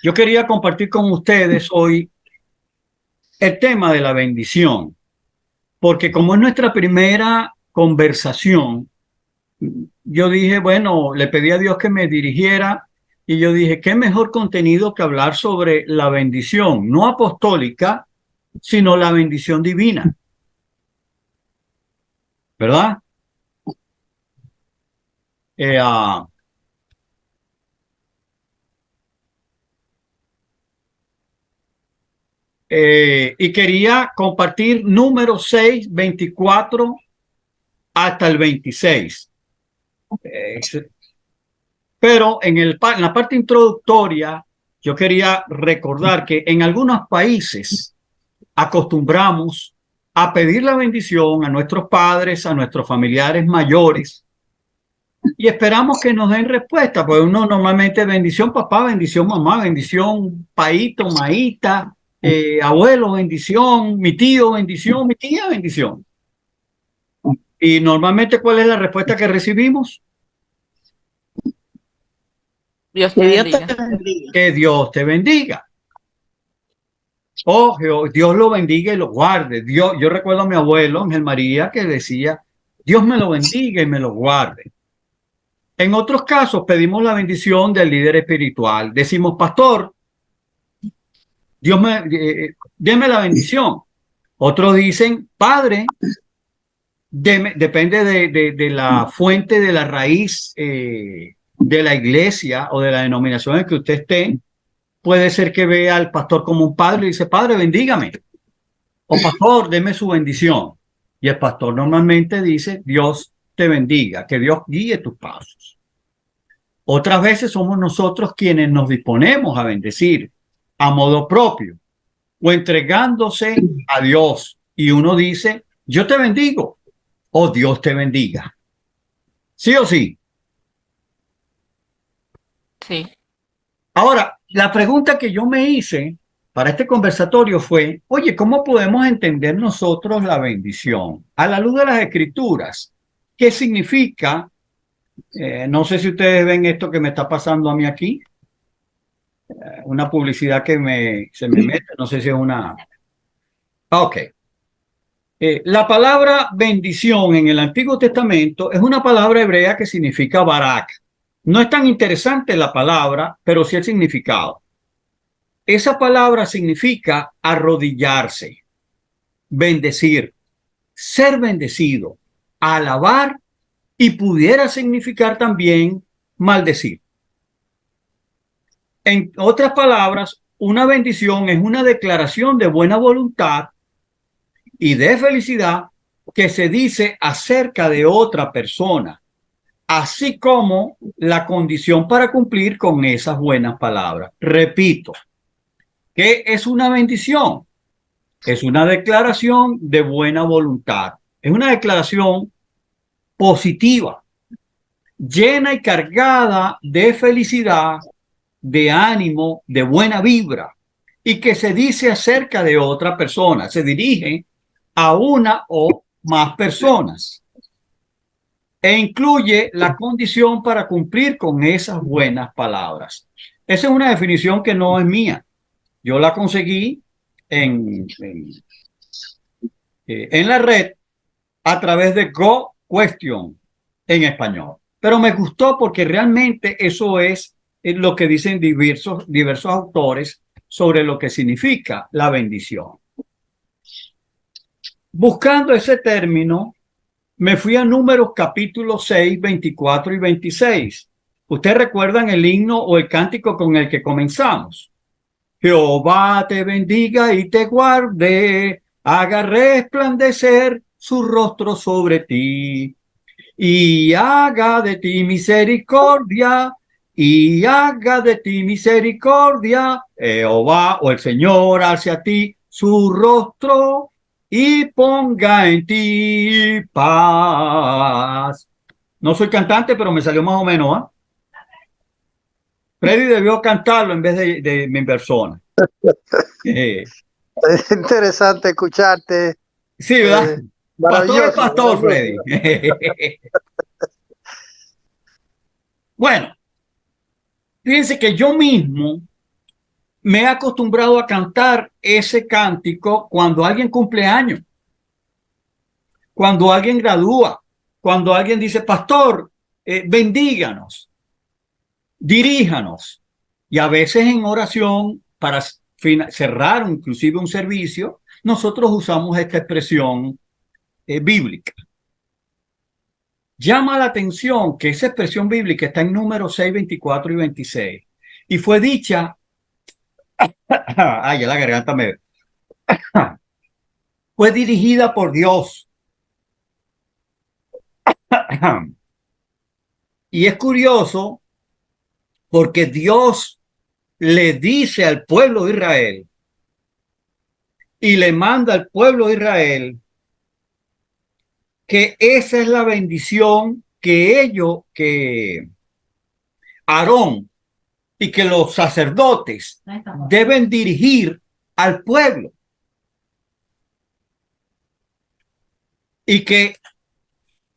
Yo quería compartir con ustedes hoy el tema de la bendición, porque como es nuestra primera conversación, yo dije, bueno, le pedí a Dios que me dirigiera y yo dije, qué mejor contenido que hablar sobre la bendición, no apostólica, sino la bendición divina, ¿verdad? Eh, ah, y quería compartir número 6, 24 hasta el 26. Eh, pero en la parte introductoria, yo quería recordar que en algunos países acostumbramos a pedir la bendición a nuestros padres, a nuestros familiares mayores, y esperamos que nos den respuesta. Pues uno normalmente bendición papá, bendición mamá, bendición paíto, maíta, abuelo, bendición, mi tío, bendición, mi tía, bendición. Y normalmente, ¿cuál es la respuesta que recibimos? Dios te bendiga. Que Dios te bendiga. Oh, Dios lo bendiga y lo guarde. Dios, yo recuerdo a mi abuelo, Ángel María, que decía, Dios me lo bendiga y me lo guarde. En otros casos pedimos la bendición del líder espiritual. Decimos, pastor, Dios deme la bendición. Otros dicen, padre, depende de la fuente, de la raíz de la iglesia o de la denominación en que usted esté. Puede ser que vea al pastor como un padre y dice, padre, bendígame. O pastor, deme su bendición. Y el pastor normalmente dice, Dios te bendiga, que Dios guíe tus pasos. Otras veces somos nosotros quienes nos disponemos a bendecir a modo propio o entregándose a Dios. Y uno dice, yo te bendigo o Dios te bendiga. ¿Sí o sí? Sí. Ahora, la pregunta que yo me hice para este conversatorio fue, oye, ¿cómo podemos entender nosotros la bendición? A la luz de las escrituras, ¿qué significa? No sé si ustedes ven esto que me está pasando a mí aquí, una publicidad que se me mete, no sé si es una... Ok. La palabra bendición en el Antiguo Testamento es una palabra hebrea que significa barak. No es tan interesante la palabra, pero sí el significado. Esa palabra significa arrodillarse, bendecir, ser bendecido, alabar y pudiera significar también maldecir. En otras palabras, una bendición es una declaración de buena voluntad y de felicidad que se dice acerca de otra persona, así como la condición para cumplir con esas buenas palabras. Repito, ¿qué es una bendición? Es una declaración de buena voluntad. Es una declaración positiva, llena y cargada de felicidad, de ánimo, de buena vibra, y que se dice acerca de otra persona. Se dirige a una o más personas e incluye la condición para cumplir con esas buenas palabras. Esa es una definición que no es mía. Yo la conseguí en la red a través de Go Question en español. Pero me gustó porque realmente eso es lo que dicen diversos autores sobre lo que significa la bendición. Buscando ese término, me fui a Números capítulo 6, 24 y 26. ¿Ustedes recuerdan el himno o el cántico con el que comenzamos? Jehová te bendiga y te guarde, haga resplandecer su rostro sobre ti y haga de ti misericordia, y haga de ti misericordia, Jehová o el Señor hacia ti su rostro y ponga en ti paz. No soy cantante, pero me salió más o menos, ¿eh? Freddy debió cantarlo en vez de mi persona. Es interesante escucharte. Sí, ¿verdad? Pastor es Maravilloso, pastor, maravilloso. Freddy. Bueno, fíjense que yo mismo me he acostumbrado a cantar ese cántico cuando alguien cumple años, cuando alguien gradúa, cuando alguien dice, pastor, bendíganos, diríjanos. Y a veces en oración, para cerrar inclusive un servicio, nosotros usamos esta expresión bíblica. Llama la atención que esa expresión bíblica está en Números 6, 24 y 26. Y fue dicha, ay, ya la garganta me... fue dirigida por Dios. Y es curioso porque Dios le dice al pueblo de Israel y le manda al pueblo de Israel que esa es la bendición que Aarón y que los sacerdotes deben dirigir al pueblo. Y que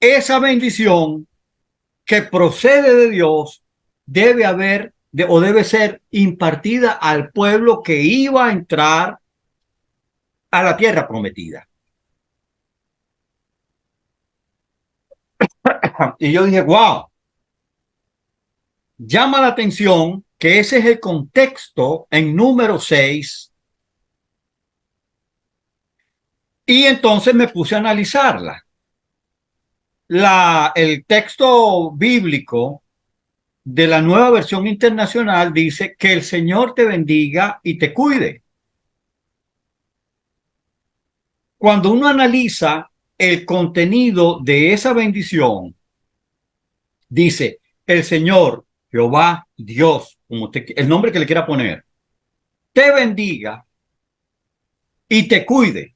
esa bendición que procede de Dios debe ser impartida al pueblo que iba a entrar a la tierra prometida. Y yo dije, wow, llama la atención que ese es el contexto en Número 6. Y entonces me puse a analizarla. El texto bíblico de la Nueva Versión Internacional dice que el Señor te bendiga y te cuide. Cuando uno analiza el contenido de esa bendición, dice el Señor, Jehová, Dios, como el nombre que le quiera poner, te bendiga y te cuide.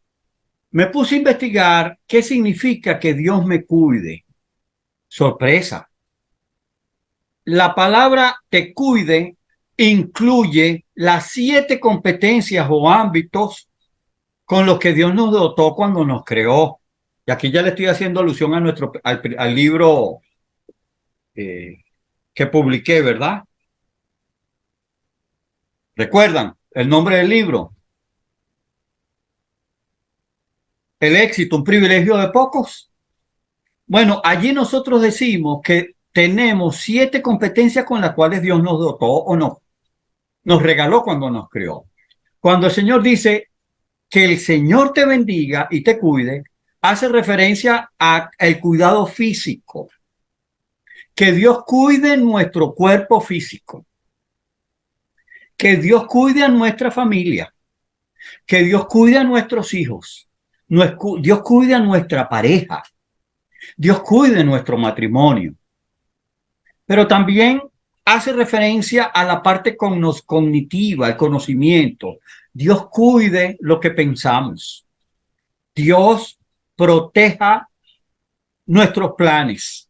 Me puse a investigar qué significa que Dios me cuide. Sorpresa. La palabra te cuide incluye las 7 competencias o ámbitos con los que Dios nos dotó cuando nos creó. Y aquí ya le estoy haciendo alusión a al libro que publiqué, ¿verdad? ¿Recuerdan el nombre del libro? El éxito, un privilegio de pocos. Bueno, allí nosotros decimos que tenemos 7 competencias con las cuales Dios nos dotó o no, nos regaló cuando nos creó. Cuando el Señor dice que el Señor te bendiga y te cuide, hace referencia al cuidado físico. Que Dios cuide nuestro cuerpo físico. Que Dios cuide a nuestra familia. Que Dios cuide a nuestros hijos. Dios cuide a nuestra pareja. Dios cuide nuestro matrimonio. Pero también hace referencia a la parte cognitiva, el conocimiento. Dios cuide lo que pensamos. Dios proteja nuestros planes.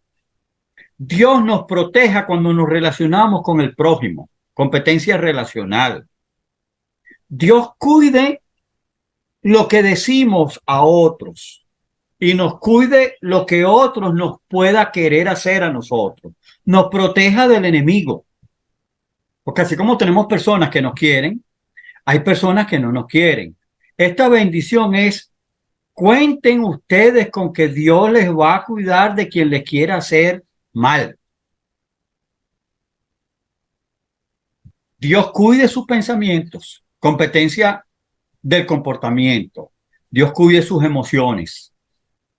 Dios nos proteja cuando nos relacionamos con el prójimo, competencia relacional. Dios cuide lo que decimos a otros y nos cuide lo que otros nos pueda querer hacer a nosotros. Nos proteja del enemigo. Porque así como tenemos personas que nos quieren, hay personas que no nos quieren. Esta bendición es: cuenten ustedes con que Dios les va a cuidar de quien les quiera hacer mal. Dios cuide sus pensamientos, competencia del comportamiento. Dios cuide sus emociones,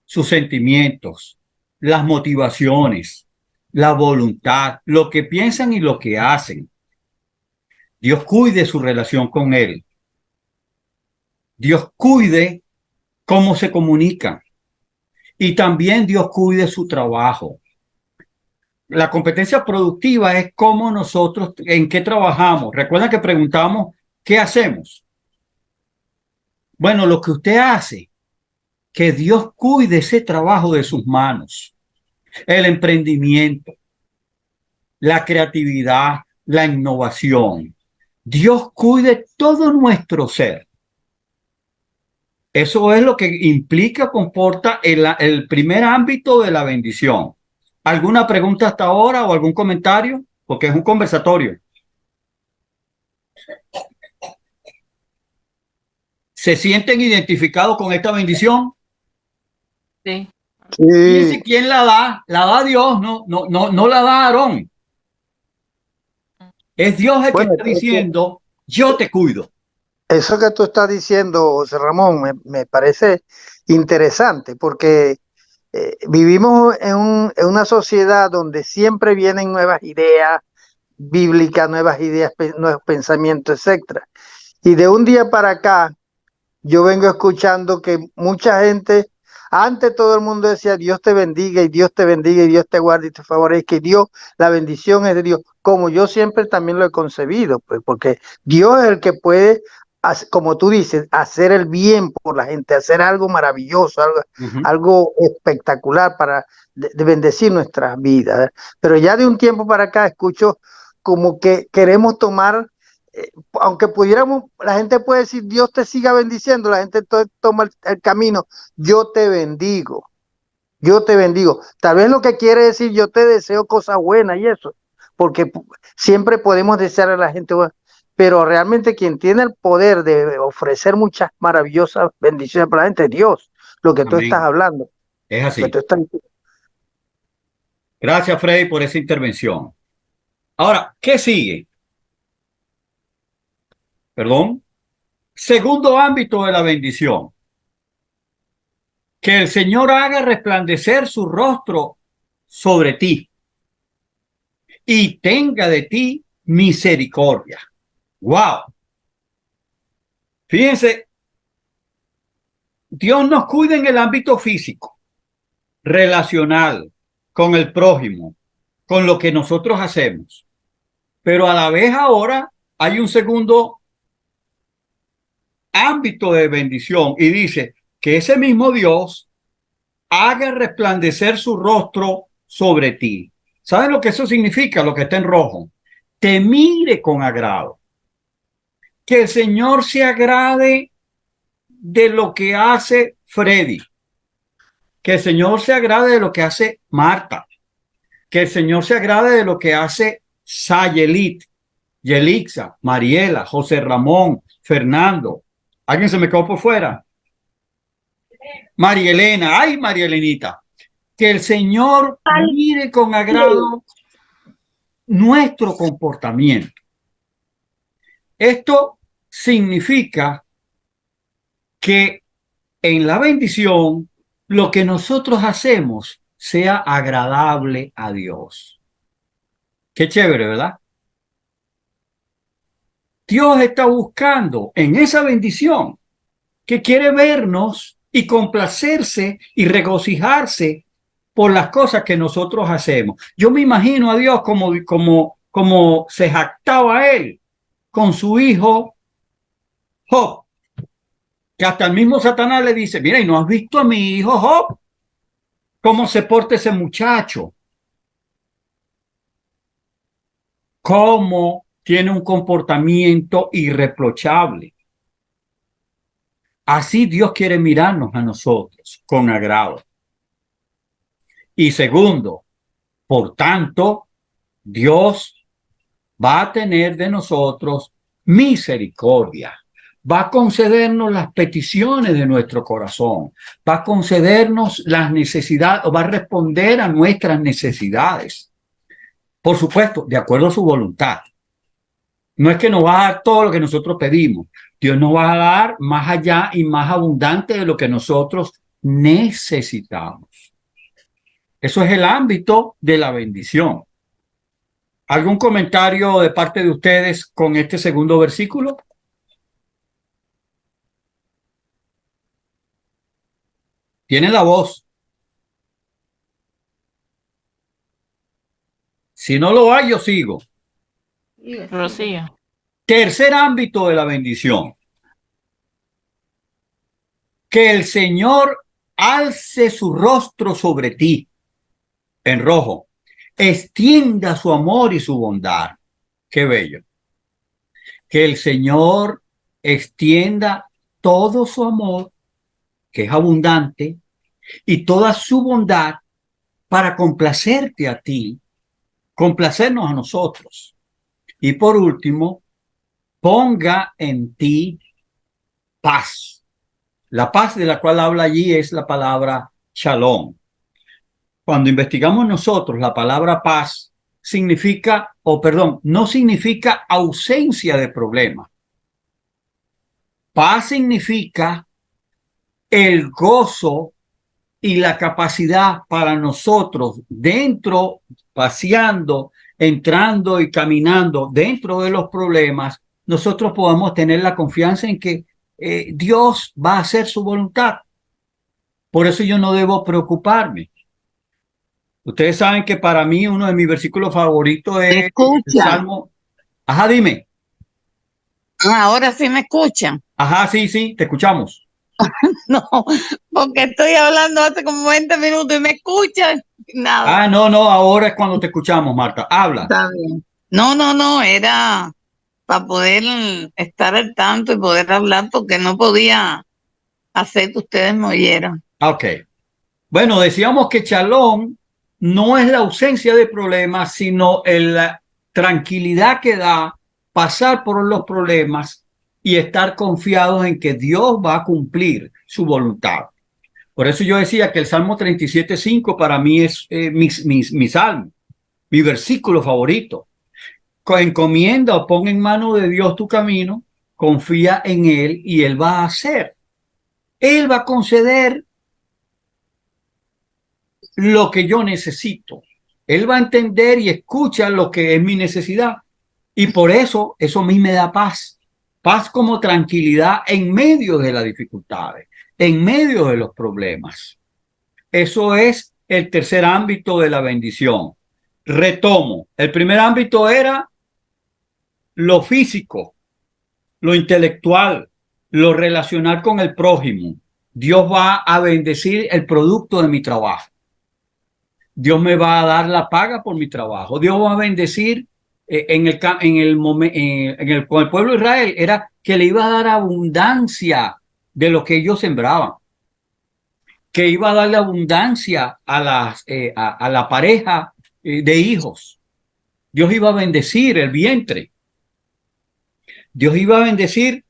sus sentimientos, las motivaciones, la voluntad, lo que piensan y lo que hacen. Dios cuide su relación con Él. Dios cuide cómo se comunican. Y también Dios cuide su trabajo. La competencia productiva es cómo nosotros, en qué trabajamos. Recuerda que preguntamos, ¿qué hacemos? Bueno, lo que usted hace, que Dios cuide ese trabajo de sus manos. El emprendimiento, la creatividad, la innovación. Dios cuide todo nuestro ser. Eso es lo que implica, comporta el primer ámbito de la bendición. ¿Alguna pregunta hasta ahora o algún comentario? Porque es un conversatorio. ¿Se sienten identificados con esta bendición? Sí. Fíjense quién la da Dios, no la da Aarón. Es Dios el que está diciendo, yo te cuido. Eso que tú estás diciendo, José Ramón, me parece interesante porque vivimos en una sociedad donde siempre vienen nuevas ideas bíblicas, nuevas ideas, nuevos pensamientos, etcétera. Y de un día para acá, yo vengo escuchando que mucha gente, antes todo el mundo decía Dios te bendiga y Dios te bendiga y Dios te guarde y te favorezca, que Dios, la bendición es de Dios, como yo siempre también lo he concebido, pues, porque Dios es el que puede, como tú dices, hacer el bien por la gente, hacer algo maravilloso, algo espectacular para de bendecir nuestras vidas. Pero ya de un tiempo para acá escucho como que queremos tomar, aunque pudiéramos, la gente puede decir Dios te siga bendiciendo, la gente toma el camino, yo te bendigo, yo te bendigo. Tal vez lo que quiere decir yo te deseo cosas buenas y eso, porque siempre podemos desear a la gente buena, pero realmente quien tiene el poder de ofrecer muchas maravillosas bendiciones para la gente es Dios, lo que tú estás Amén. hablando. Es Lo que así. tú estás... Gracias, Freddy, por esa intervención. Ahora, ¿qué sigue? Perdón. Segundo ámbito de la bendición. Que el Señor haga resplandecer su rostro sobre ti y tenga de ti misericordia. Wow. Fíjense, Dios nos cuida en el ámbito físico, relacional, con el prójimo, con lo que nosotros hacemos. Pero a la vez ahora hay un segundo ámbito de bendición y dice que ese mismo Dios haga resplandecer su rostro sobre ti. ¿Saben lo que eso significa? Lo que está en rojo. Te mire con agrado. Que el Señor se agrade de lo que hace Freddy. Que el Señor se agrade de lo que hace Marta. Que el Señor se agrade de lo que hace Sayelit, Yelixa, Mariela, José Ramón, Fernando. ¿Alguien se me quedó por fuera? María Elena. Ay, María Elenita. Que el Señor mire con agrado nuestro comportamiento. Esto significa que en la bendición lo que nosotros hacemos sea agradable a Dios. Qué chévere, ¿verdad? Dios está buscando en esa bendición que quiere vernos y complacerse y regocijarse por las cosas que nosotros hacemos. Yo me imagino a Dios como se jactaba él con su hijo Job, que hasta el mismo Satanás le dice, mira, ¿y no has visto a mi hijo Job? ¿Cómo se porta ese muchacho? ¿Cómo tiene un comportamiento irreprochable? Así Dios quiere mirarnos a nosotros con agrado. Y segundo, por tanto, Dios va a tener de nosotros misericordia. Va a concedernos las peticiones de nuestro corazón. Va a concedernos las necesidades o va a responder a nuestras necesidades. Por supuesto, de acuerdo a su voluntad. No es que nos va a dar todo lo que nosotros pedimos. Dios nos va a dar más allá y más abundante de lo que nosotros necesitamos. Eso es el ámbito de la bendición. ¿Algún comentario de parte de ustedes con este segundo versículo? Tienen la voz. Si no lo hay, yo sigo. Rocío. Tercer ámbito de la bendición. Que el Señor alce su rostro sobre ti, en rojo. Extienda su amor y su bondad. Qué bello. Que el Señor extienda todo su amor, que es abundante, y toda su bondad para complacerte a ti, complacernos a nosotros. Y por último, ponga en ti paz. La paz de la cual habla allí es la palabra shalom. Cuando investigamos nosotros, la palabra paz significa, no significa ausencia de problemas. Paz significa el gozo y la capacidad para nosotros dentro, paseando, entrando y caminando dentro de los problemas, nosotros podamos tener la confianza en que Dios va a hacer su voluntad. Por eso yo no debo preocuparme. Ustedes saben que para mí uno de mis versículos favoritos es el Salmo. Ajá, dime. Ahora sí me escuchan. Ajá, sí, te escuchamos. No, porque estoy hablando hace como 20 minutos y me escuchan. Nada. Ah, no, ahora es cuando te escuchamos, Marta. Habla. Está bien. No, era para poder estar al tanto y poder hablar porque no podía hacer que ustedes me oyeran. Ok. Bueno, decíamos que Shalom no es la ausencia de problemas, sino la tranquilidad que da pasar por los problemas y estar confiados en que Dios va a cumplir su voluntad. Por eso yo decía que el Salmo 37:5 para mí es mi salmo, mi versículo favorito. Encomienda o pon en mano de Dios tu camino, confía en Él y Él va a hacer. Él va a conceder lo que yo necesito. Él va a entender y escucha lo que es mi necesidad. Y por eso a mí me da paz. Paz como tranquilidad en medio de las dificultades, en medio de los problemas. Eso es el tercer ámbito de la bendición. Retomo. El primer ámbito era lo físico, lo intelectual, lo relacional con el prójimo. Dios va a bendecir el producto de mi trabajo. Dios me va a dar la paga por mi trabajo. Dios va a bendecir con el pueblo de Israel. Era que le iba a dar abundancia de lo que ellos sembraban. Que iba a darle abundancia a la pareja de hijos. Dios iba a bendecir el vientre. Dios iba a bendecir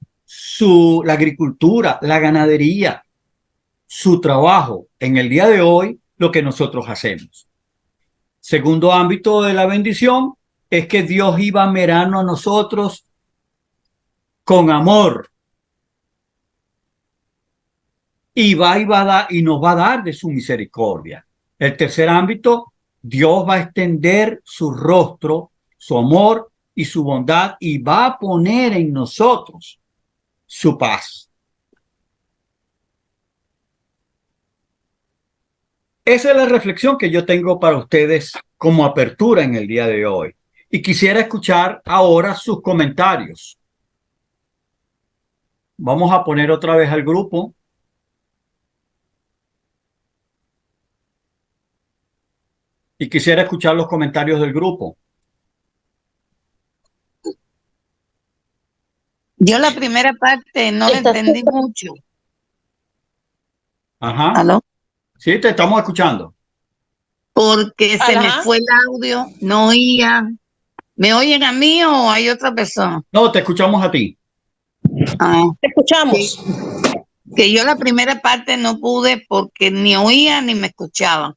la agricultura, la ganadería, su trabajo. En el día de hoy, lo que nosotros hacemos. Segundo ámbito de la bendición es que Dios iba a mirarnos a nosotros con amor y nos va a dar de su misericordia. El tercer ámbito, Dios va a extender su rostro, su amor y su bondad y va a poner en nosotros su paz. Esa es la reflexión que yo tengo para ustedes como apertura en el día de hoy. Y quisiera escuchar ahora sus comentarios. Vamos a poner otra vez al grupo. Y quisiera escuchar los comentarios del grupo. Yo la primera parte no la entendí mucho. Ajá. ¿Aló? Sí, te estamos escuchando. Porque se me fue el audio, no oía. ¿Me oyen a mí o hay otra persona? No, te escuchamos a ti. Te escuchamos. Que yo la primera parte no pude porque ni oía ni me escuchaba.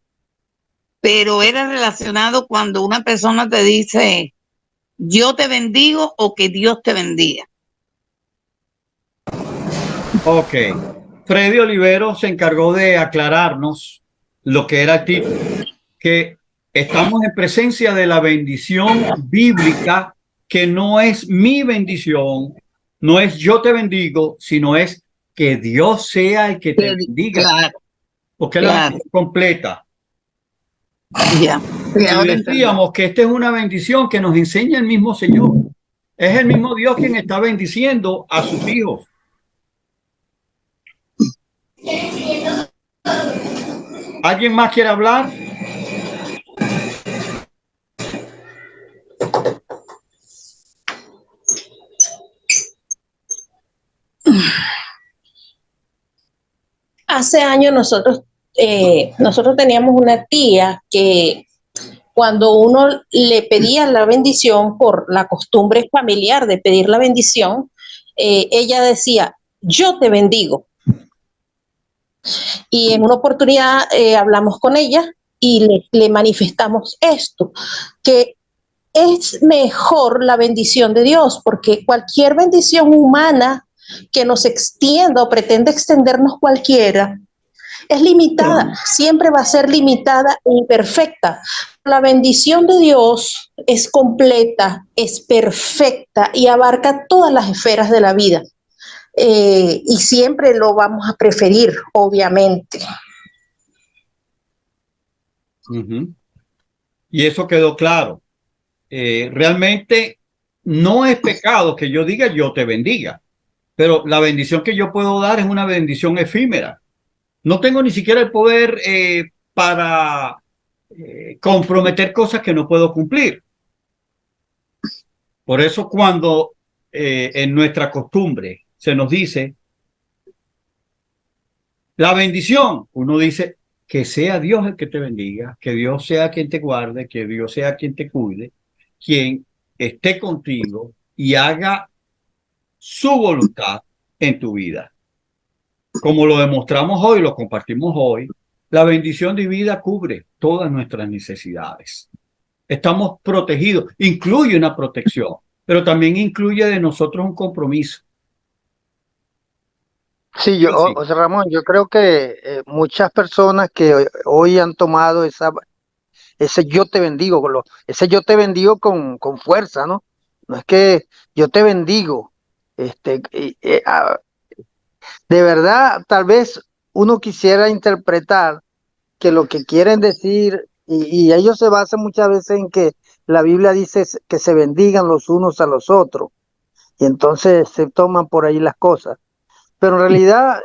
Pero era relacionado cuando una persona te dice, yo te bendigo o que Dios te bendiga. Ok. Freddy Olivero se encargó de aclararnos lo que era el título, que estamos en presencia de la bendición bíblica, que no es mi bendición, no es yo te bendigo, sino es que Dios sea el que te bendiga. Claro, porque la bendición completa. Ya. Y decíamos que esta es una bendición que nos enseña el mismo Señor. Es el mismo Dios quien está bendiciendo a sus hijos. ¿Alguien más quiere hablar? Hace años nosotros teníamos una tía que cuando uno le pedía la bendición por la costumbre familiar de pedir la bendición, ella decía, yo te bendigo. Y en una oportunidad hablamos con ella y le manifestamos esto, que es mejor la bendición de Dios, porque cualquier bendición humana que nos extienda o pretenda extendernos cualquiera, es limitada, siempre va a ser limitada e imperfecta. La bendición de Dios es completa, es perfecta y abarca todas las esferas de la vida. Y siempre lo vamos a preferir, obviamente. Y eso quedó claro. Realmente no es pecado que yo diga yo te bendiga, pero la bendición que yo puedo dar es una bendición efímera. No tengo ni siquiera el poder para comprometer cosas que no puedo cumplir. Por eso cuando en nuestra costumbre se nos dice la bendición, uno dice que sea Dios el que te bendiga, que Dios sea quien te guarde, que Dios sea quien te cuide, quien esté contigo y haga su voluntad en tu vida. Como lo demostramos hoy, lo compartimos hoy, la bendición divina cubre todas nuestras necesidades. Estamos protegidos, incluye una protección, pero también incluye de nosotros un compromiso. Sí, o sea, Ramón, yo creo que muchas personas que hoy han tomado ese yo te bendigo, ese yo te bendigo con fuerza, ¿no? No es que yo te bendigo. De verdad, tal vez uno quisiera interpretar que lo que quieren decir, y ellos se basan muchas veces en que la Biblia dice que se bendigan los unos a los otros, y entonces se toman por ahí las cosas. Pero en realidad,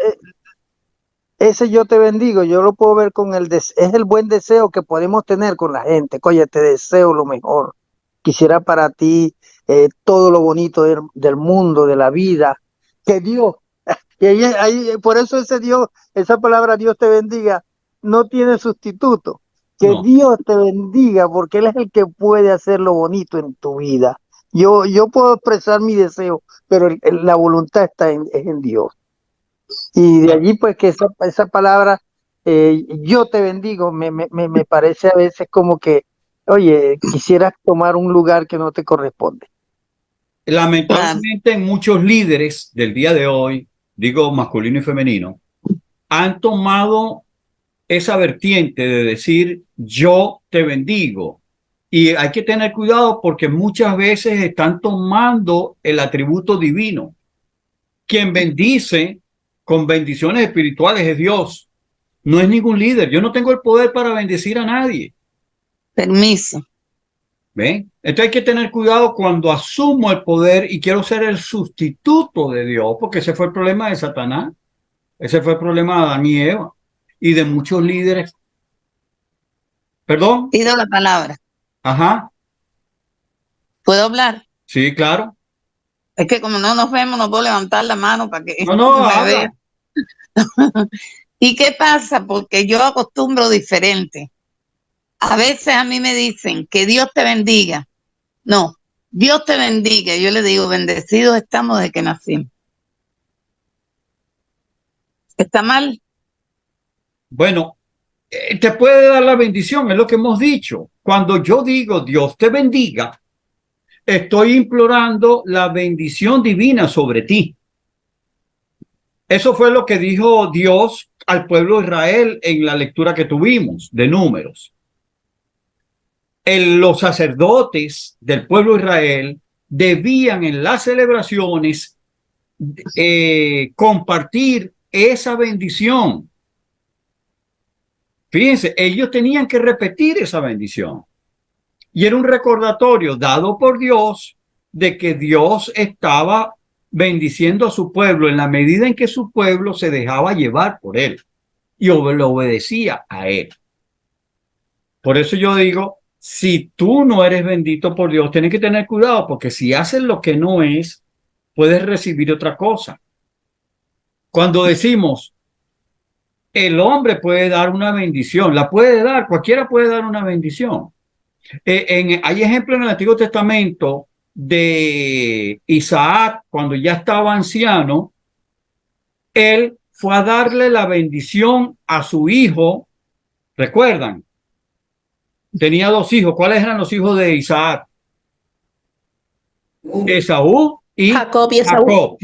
ese yo te bendigo, yo lo puedo ver es el buen deseo que podemos tener con la gente. Oye, te deseo lo mejor. Quisiera para ti todo lo bonito del mundo, de la vida. Que Dios, y por eso ese Dios, esa palabra Dios te bendiga, no tiene sustituto. Que No. Dios te bendiga, porque Él es el que puede hacer lo bonito en tu vida. Yo puedo expresar mi deseo, pero la voluntad es en Dios. Y de allí pues que esa palabra, yo te bendigo, me parece a veces como que, oye, quisieras tomar un lugar que no te corresponde. Lamentablemente, muchos líderes del día de hoy, digo masculino y femenino, han tomado esa vertiente de decir yo te bendigo. Y hay que tener cuidado porque muchas veces están tomando el atributo divino. Quien bendice con bendiciones espirituales es Dios, no es ningún líder. Yo no tengo el poder para bendecir a nadie. Permiso. ¿Ven? Entonces hay que tener cuidado cuando asumo el poder y quiero ser el sustituto de Dios, porque ese fue el problema de Satanás, ese fue el problema de Adán y Eva y de muchos líderes. ¿Perdón? Pido la palabra. Ajá. ¿Puedo hablar? Sí, claro. Es que como no nos vemos, no puedo levantar la mano para que No, me vea. ¿Y qué pasa? Porque yo acostumbro diferente. A veces a mí me dicen que Dios te bendiga. No, Dios te bendiga. Yo le digo, bendecidos estamos desde que nacimos. ¿Está mal? Bueno, te puede dar la bendición, es lo que hemos dicho. Cuando yo digo Dios te bendiga, estoy implorando la bendición divina sobre ti. Eso fue lo que dijo Dios al pueblo de Israel en la lectura que tuvimos de Números. Los sacerdotes del pueblo de Israel debían en las celebraciones compartir esa bendición. Fíjense, ellos tenían que repetir esa bendición. Y era un recordatorio dado por Dios de que Dios estaba bendiciendo a su pueblo en la medida en que su pueblo se dejaba llevar por él y lo obedecía a él. Por eso yo digo, si tú no eres bendito por Dios, tienes que tener cuidado, porque si haces lo que no es, puedes recibir otra cosa. Cuando decimos, el hombre puede dar una bendición, la puede dar, cualquiera puede dar una bendición. Hay ejemplos en el Antiguo Testamento de Isaac cuando ya estaba anciano, él fue a darle la bendición a su hijo. ¿Recuerdan? Tenía 2 hijos. ¿Cuáles eran los hijos de Isaac? Esaú y Jacob y Esaú. Jacob.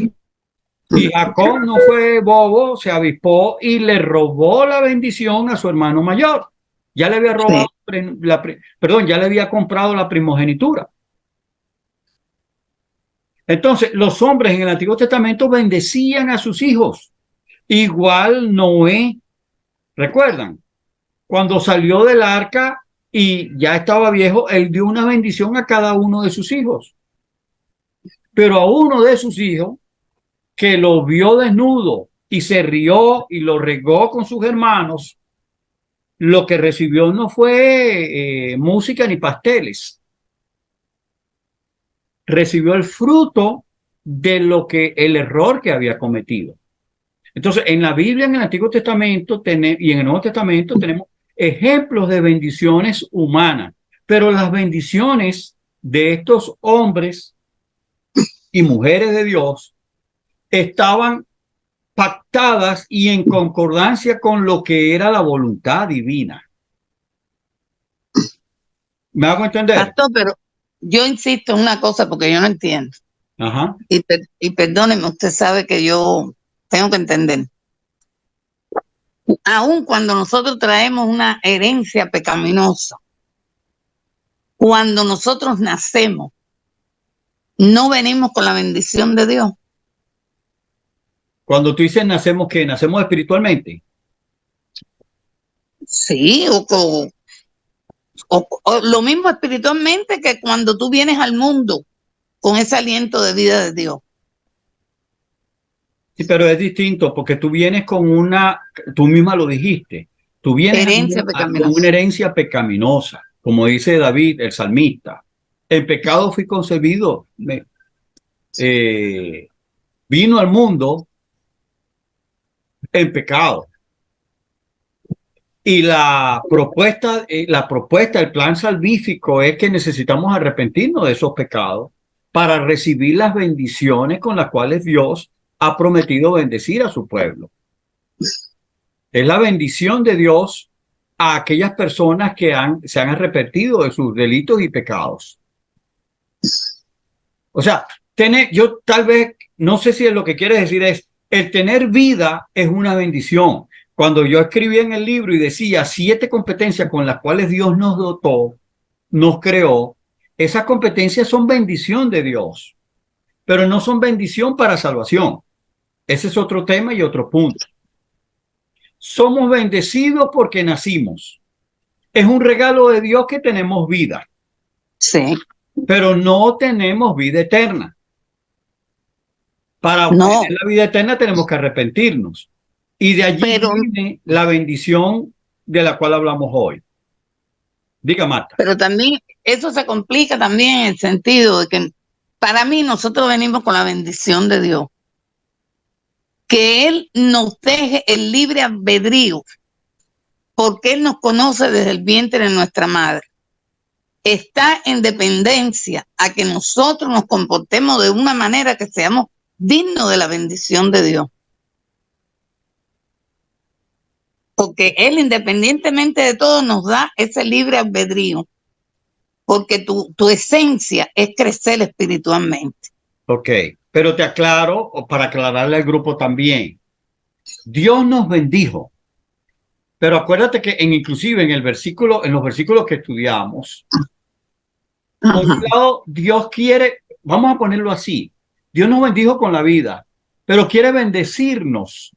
Y Jacob no fue bobo, se avispó y le robó la bendición a su hermano mayor. Ya le había robado, ya le había comprado la primogenitura. Entonces, los hombres en el Antiguo Testamento bendecían a sus hijos. Igual Noé, ¿recuerdan? Cuando salió del arca y ya estaba viejo, él dio una bendición a cada uno de sus hijos. Pero a uno de sus hijos, que lo vio desnudo y se rió y lo regó con sus hermanos, lo que recibió no fue música ni pasteles. Recibió el fruto de el error que había cometido. Entonces, en la Biblia, en el Antiguo Testamento y en el Nuevo Testamento tenemos ejemplos de bendiciones humanas, pero las bendiciones de estos hombres y mujeres de Dios estaban pactadas y en concordancia con lo que era la voluntad divina. ¿Me hago entender? Pastor, pero yo insisto en una cosa porque yo no entiendo. Ajá. Y perdóneme, usted sabe que yo tengo que entender. Aun cuando nosotros traemos una herencia pecaminosa, cuando nosotros nacemos, no venimos con la bendición de Dios. Cuando tú dices nacemos, ¿qué? ¿Nacemos espiritualmente? Sí, o lo mismo espiritualmente que cuando tú vienes al mundo con ese aliento de vida de Dios. Sí, pero es distinto porque tú vienes con tú misma lo dijiste, tú vienes con una herencia pecaminosa, como dice David, el salmista. En pecado fui concebido, vino al mundo en pecado. Y la propuesta, el plan salvífico es que necesitamos arrepentirnos de esos pecados para recibir las bendiciones con las cuales Dios ha prometido bendecir a su pueblo. Es la bendición de Dios a aquellas personas que se han arrepentido de sus delitos y pecados. O sea, yo tal vez, no sé si es lo que quiere decir es, el tener vida es una bendición. Cuando yo escribí en el libro y decía 7 competencias con las cuales Dios nos dotó, nos creó, esas competencias son bendición de Dios, pero no son bendición para salvación. Ese es otro tema y otro punto. Somos bendecidos porque nacimos. Es un regalo de Dios que tenemos vida. Sí. Pero no tenemos vida eterna. Para obtener la vida eterna tenemos que arrepentirnos. Y de allí viene la bendición de la cual hablamos hoy. Diga, Marta. Pero también eso se complica también en el sentido de que para mí nosotros venimos con la bendición de Dios. Que Él nos deje el libre albedrío, porque Él nos conoce desde el vientre de nuestra madre. Está en dependencia a que nosotros nos comportemos de una manera que seamos dignos de la bendición de Dios. Porque Él, independientemente de todo, nos da ese libre albedrío. Porque tu esencia es crecer espiritualmente. Ok, pero te aclaro, o para aclararle al grupo también. Dios nos bendijo. Pero acuérdate que inclusive en los versículos que estudiamos, por un lado, Dios quiere, vamos a ponerlo así, Dios nos bendijo con la vida, pero quiere bendecirnos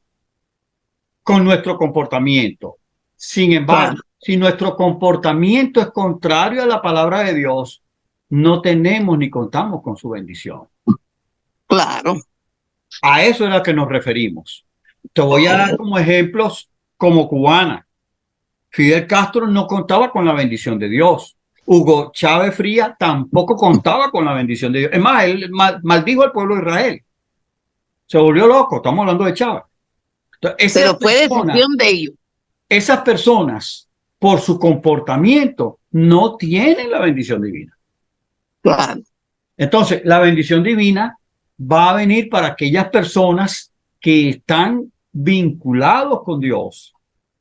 con nuestro comportamiento. Sin embargo, si nuestro comportamiento es contrario a la palabra de Dios, no tenemos ni contamos con su bendición. Claro. A eso es a lo que nos referimos. Te voy a dar como ejemplos como cubana. Fidel Castro no contaba con la bendición de Dios. Hugo Chávez Frías tampoco contaba con la bendición de Dios. Es más, él maldijo al pueblo de Israel. Se volvió loco. Estamos hablando de Chávez. Entonces, pero fue decisión de ellos. Esas personas, por su comportamiento, no tienen la bendición divina. Claro. Entonces, la bendición divina va a venir para aquellas personas que están vinculados con Dios,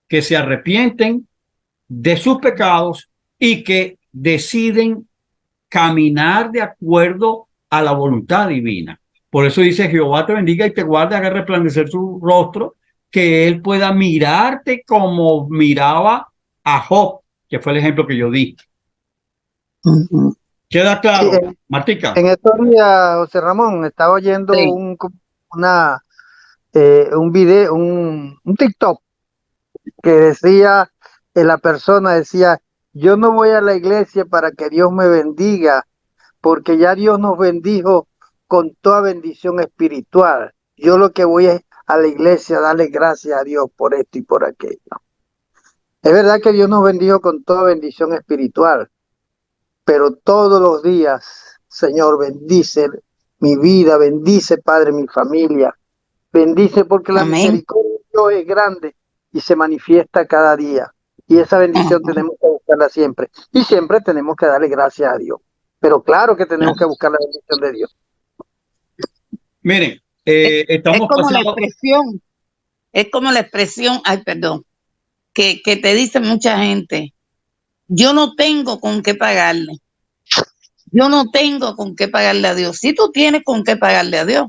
que se arrepienten de sus pecados y que deciden caminar de acuerdo a la voluntad divina. Por eso dice: Jehová te bendiga y te guarde, haga resplandecer su rostro, que él pueda mirarte como miraba a Job, que fue el ejemplo que yo di. ¿Queda claro, Sí, Martica? en estos días, José Ramón, estaba oyendo Sí. un video, un TikTok que decía, la persona decía: yo no voy a la iglesia para que Dios me bendiga, porque ya Dios nos bendijo con toda bendición espiritual. Yo lo que voy es a la iglesia a darle gracias a Dios por esto y por aquello. Es verdad que Dios nos bendijo con toda bendición espiritual, pero todos los días, Señor, bendice mi vida, bendice, Padre, mi familia, bendice, porque la Amén. misericordia de Dios es grande y se manifiesta cada día. Y esa bendición tenemos que buscarla siempre. Y siempre tenemos que darle gracias a Dios. Pero claro que tenemos que buscar la bendición de Dios. Miren, Es estamos como la pasando. expresión, ay, perdón, que te dice mucha gente: yo no tengo con qué pagarle. Yo no tengo con qué pagarle a Dios. Si tú tienes con qué pagarle a Dios,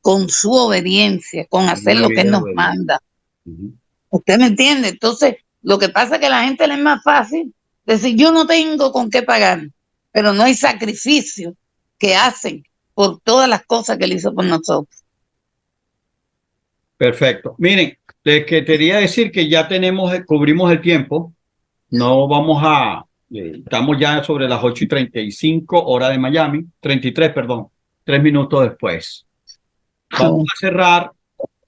con su obediencia, con hacer Una lo que vida Él de nos obediencia. manda. Ujú. ¿Usted me entiende? Entonces, lo que pasa es que a la gente le es más fácil decir: yo no tengo con qué pagar, pero no hay sacrificio que hacen por todas las cosas que Él hizo por nosotros. Perfecto. Miren, les que quería decir que ya cubrimos el tiempo. No vamos a, estamos ya sobre las 8:35 hora de Miami, 33, perdón, 3 minutos después. Vamos a cerrar.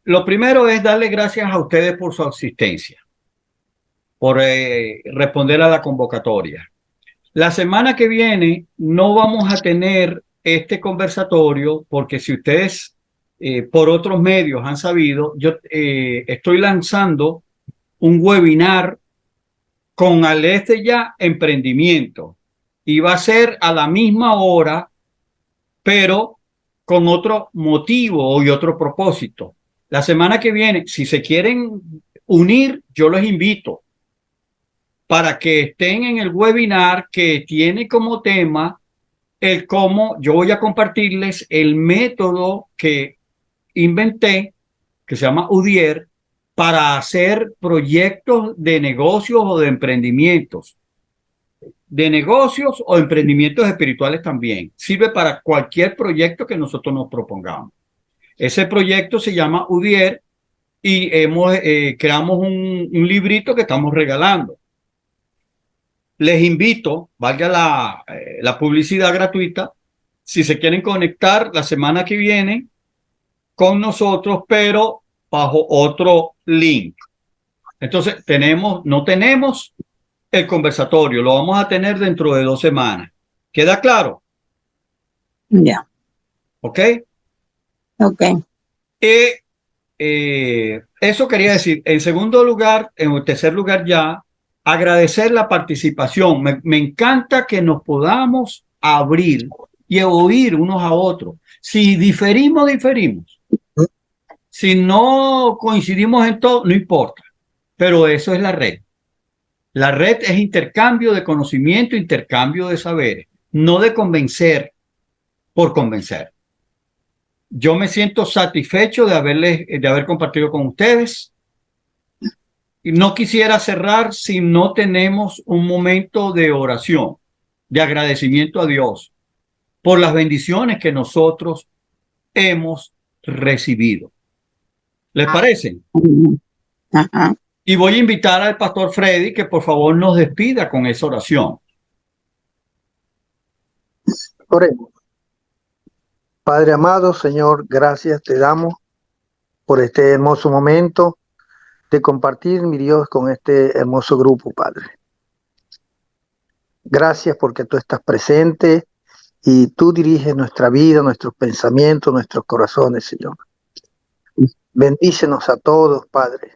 Lo primero es darle gracias a ustedes por su asistencia, por responder a la convocatoria. La semana que viene no vamos a tener este conversatorio porque, si ustedes por otros medios han sabido, yo estoy lanzando un webinar con Aleste Ya Emprendimiento, y va a ser a la misma hora, pero con otro motivo y otro propósito. La semana que viene, si se quieren unir, yo los invito para que estén en el webinar, que tiene como tema el cómo yo voy a compartirles el método que inventé, que se llama UDIER, para hacer proyectos de negocios o de emprendimientos. De negocios o emprendimientos espirituales también. Sirve para cualquier proyecto que nosotros nos propongamos. Ese proyecto se llama UDIER y creamos un librito que estamos regalando. Les invito, valga la publicidad gratuita, si se quieren conectar la semana que viene con nosotros, pero bajo otro link. Entonces, no tenemos el conversatorio, lo vamos a tener dentro de 2 semanas. ¿Queda claro? Ya. ¿Ok? Ok. Eso quería decir. En segundo lugar, en tercer lugar ya, agradecer la participación. Me encanta que nos podamos abrir y oír unos a otros. Si diferimos, diferimos. Si no coincidimos en todo, no importa. Pero eso es la red. La red es intercambio de conocimiento, intercambio de saberes, no de convencer por convencer. Yo me siento satisfecho de haber compartido con ustedes. Y no quisiera cerrar si no tenemos un momento de oración, de agradecimiento a Dios por las bendiciones que nosotros hemos recibido. ¿Les parece? Ajá. Y voy a invitar al pastor Freddy que por favor nos despida con esa oración. Oremos. Padre amado, Señor, gracias te damos por este hermoso momento de compartir, mi Dios, con este hermoso grupo, Padre. Gracias porque tú estás presente y tú diriges nuestra vida, nuestros pensamientos, nuestros corazones, Señor. Bendícenos a todos, Padre.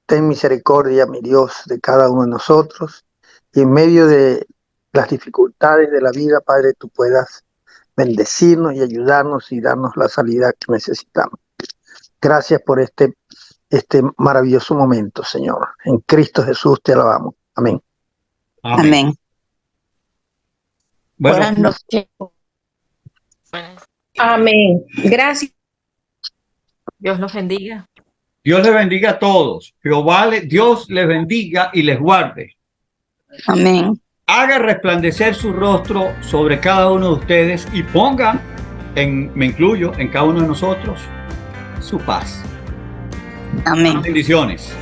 Ten misericordia, mi Dios, de cada uno de nosotros. Y en medio de las dificultades de la vida, Padre, tú puedas bendecirnos y ayudarnos y darnos la salida que necesitamos. Gracias por este maravilloso momento, Señor. En Cristo Jesús te alabamos. Amén. Amén. Bueno, Buenas noches. Buenas. Amén. Gracias. Dios los bendiga. Dios les bendiga a todos. Dios les bendiga y les guarde. Amén. Haga resplandecer su rostro sobre cada uno de ustedes y ponga, me incluyo, en cada uno de nosotros, su paz. Amén. Bendiciones.